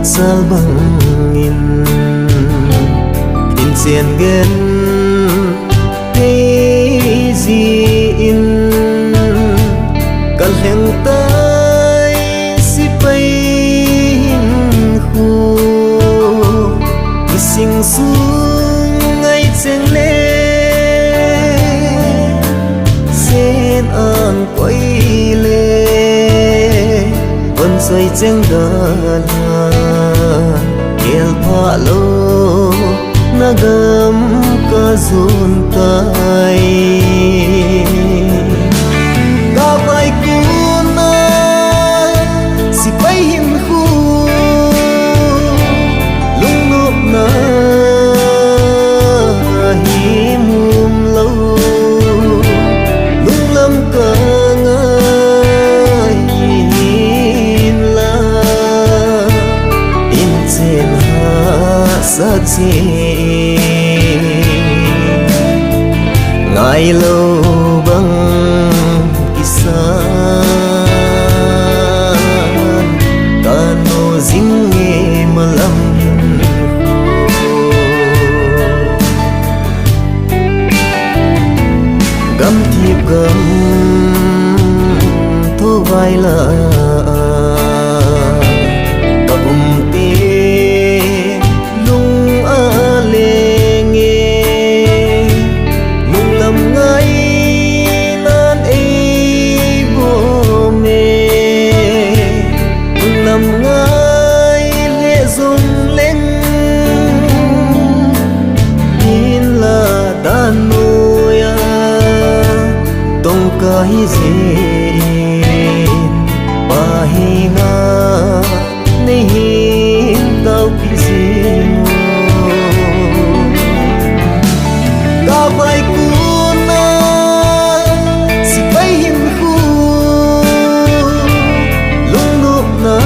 sal bangin in sian gen hey zi in kal heng tai si pai hin khu sing sung ngay cheng le sen an quay le vẫn xoay cheng đàn el pha lo nagam ka zun tai ka pai ku na si pai hin khu lung nop na hi mum lo lung lam ka ngai hin la in chen ha sa chi ngai lo bang kisan kano zing nge malam gam thiệp gam thu vai la kabum te lung a le nge lung lam ngai nan e bo me lung lam ngai le zong leng in la dan nuya tong kai zin pa hi nga nei hin tau pi zin ka pai ku na si pai hin khu lung nup na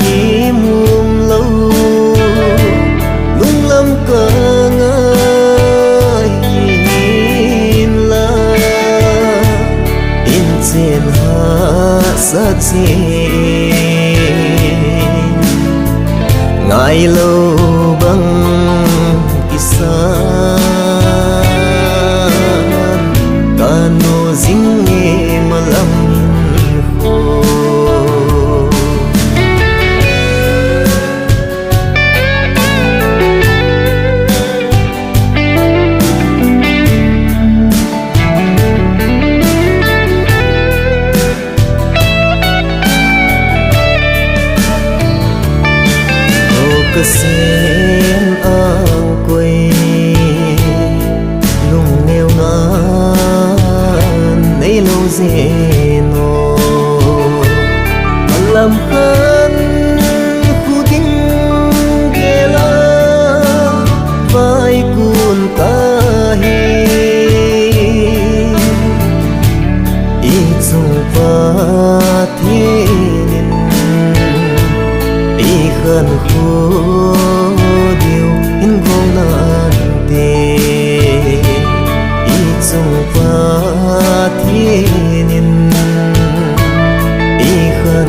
hi mum lo lung lam ka ngai hin la in chen ha sa chi ngai lo bang kisan kano zing nge malam kho sen ang quay lung neo ngan nay lâu zeno làm khăn khu kinh gela vai kun kahi i chung pa thiên i khăn khu điều in vô nan te i chung pa thiên i khăn